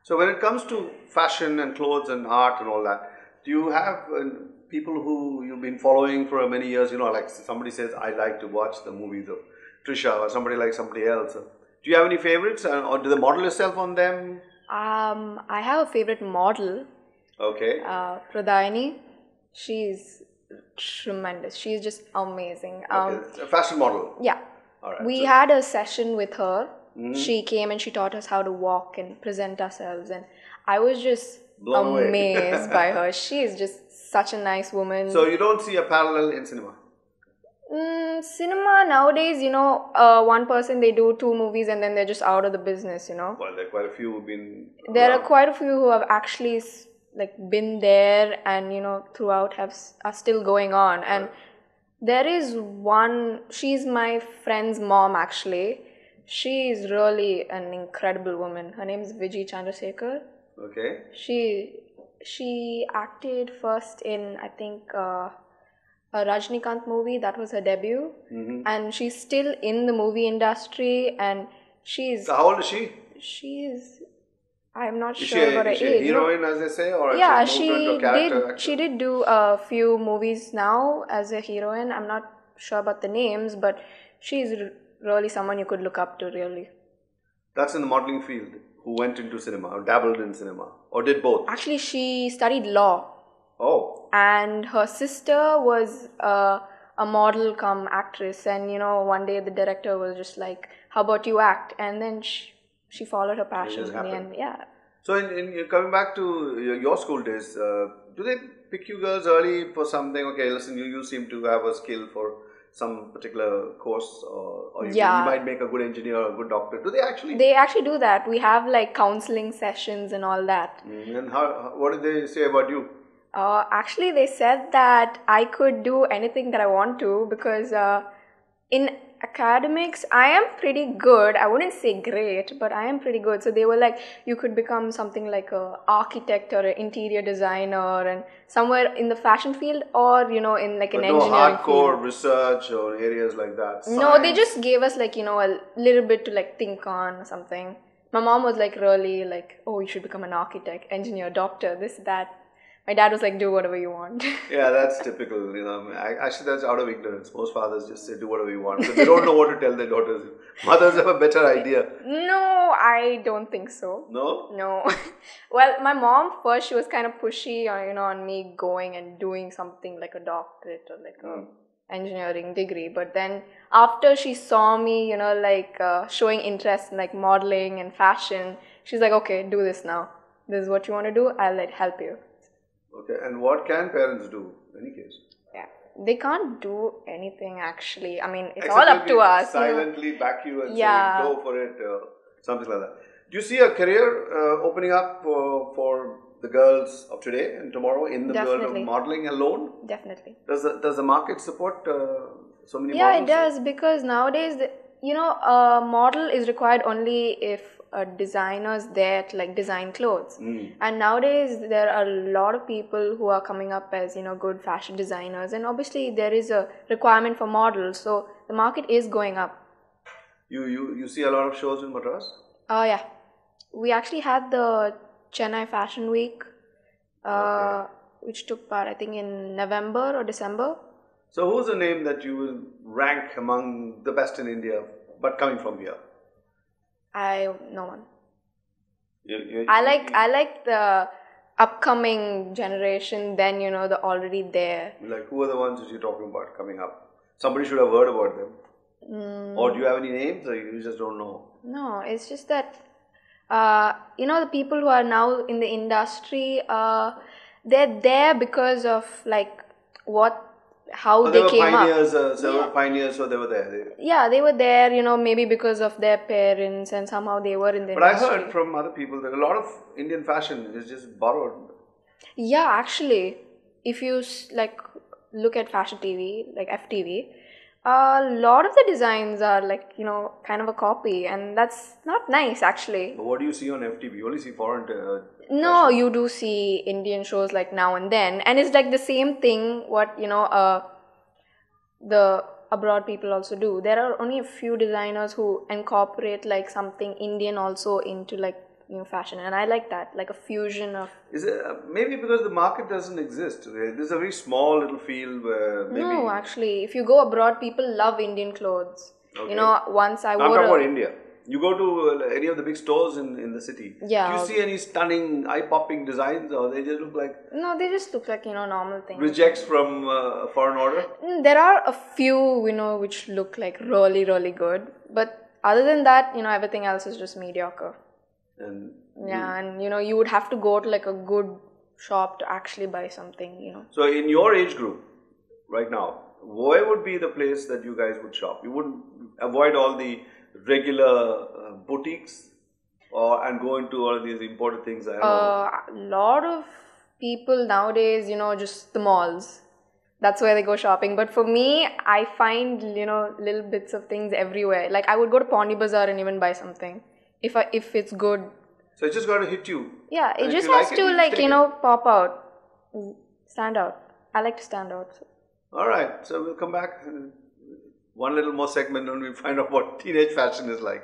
So when it comes to fashion and clothes and art and all that, do you have people who you've been following for many years? You know, like somebody says, I like to watch the movies of Trisha, or somebody like somebody else. Do you have any favorites, or do they model yourself on them? I have a favorite model, Okay. Pradayani. She's tremendous. She's just amazing. Okay. A fashion model. Yeah. All right. We had a session with her. She came and she taught us how to walk and present ourselves, and I was just Blown away. amazed by her. She is just such a nice woman. So you don't see a parallel in cinema? Cinema nowadays, one person, they do 2 movies and then they're just out of the business, Well, there are quite a few who've been There around. are quite a few who have actually been there and throughout are still going on. And there is one, she's my friend's mom actually. She is really an incredible woman. Her name is Vijay Chandrasekhar. Okay. She acted first in, I think, a Rajnikant movie. That was her debut. And she's still in the movie industry, and she's... So how old is she? She's... I'm not sure about her age. Is she a heroine, as they say? Or Yeah, she moved into a character actor? she did do a few movies now as a heroine. I'm not sure about the names, but she's really someone you could look up to, really. That's in the modeling field, who went into cinema, or dabbled in cinema, or did both? Actually, she studied law. Oh. And her sister was a model come actress. And, one day the director was just like, how about you act? And then she followed her passion in the end. Yeah. So in coming back to your school days, do they pick you girls early for something? Okay, listen, you seem to have a skill for some particular course, or you might make a good engineer or a good doctor. Do they actually? They actually do that. We have counseling sessions and all that. And what did they say about you? Actually, they said that I could do anything that I want to, because in academics, I am pretty good. I wouldn't say great, but I am pretty good. So they were like, you could become something like an architect or an interior designer, and somewhere in the fashion field, or in an engineering field. No hardcore research or areas like that? Science. No, they just gave us a little bit to think on or something. My mom was really oh, you should become an architect, engineer, doctor, this, that. My dad was like, do whatever you want. Yeah, that's typical. Actually, that's out of ignorance. Most fathers just say, do whatever you want. Because they don't know what to tell their daughters. Mothers have a better idea. No, I don't think so. No? No. Well, my mom, first, she was kind of pushy on me going and doing something like a doctorate or a engineering degree. But then after she saw me, showing interest in modeling and fashion, she's like, okay, do this now. This is what you want to do. I'll help you. Okay, and what can parents do in any case? Yeah, they can't do anything actually. I mean, it's Except all up to us. Silently back you and say, go for it, something like that. Do you see a career opening up for the girls of today and tomorrow in the world of modeling alone? Definitely. Does the market support so many models? Yeah, it does, because nowadays, a model is required only if a designer's there to design clothes. And nowadays there are a lot of people who are coming up as good fashion designers, and obviously there is a requirement for models, so the market is going up. You see a lot of shows in Madras? Oh yeah, we actually had the Chennai Fashion Week, which took part I think in November or December. So who's the name that you will rank among the best in India, but coming from here? No one. I like the upcoming generation than the already there. Like, who are the ones that you're talking about coming up? Somebody should have heard about them. Or do you have any names, or you just don't know? No, it's just that the people who are now in the industry, they're there because of how they came up. Several pioneers, so they were there. They were there, maybe because of their parents, and somehow they were in the industry. But I heard from other people that a lot of Indian fashion is just borrowed. Yeah, actually, if you look at fashion TV, like FTV, a lot of the designs are kind of a copy, and that's not nice actually. But what do you see on FTV? You only see foreign No, you do see Indian shows now and then, and it's the same thing what the abroad people also do. There are only a few designers who incorporate something Indian also into new fashion, and I like that, like a fusion of. Is it maybe because the market doesn't exist? Right? This is a very small little field where maybe. No, actually, if you go abroad, people love Indian clothes. Okay. You know, once I I'm wore talking about India. You go to any of the big stores in the city. Yeah. Do you see any stunning, eye-popping designs, or they just look like? No, they just look like, normal things. Rejects from foreign order? There are a few, which look like really, really good. But other than that, everything else is just mediocre. And yeah, and you would have to go to like a good shop to actually buy something. So in your age group, right now, where would be the place that you guys would shop? You wouldn't avoid all the regular boutiques and go into all of these imported things? I don't know. A lot of people nowadays, just the malls. That's where they go shopping. But for me, I find, little bits of things everywhere. Like I would go to Pawnee Bazaar and even buy something if it's good. So it's just got to hit you. Yeah, it just has to pop out, stand out. I like to stand out. So. All right, so we'll come back. One little more segment and we'll find out what teenage fashion is like.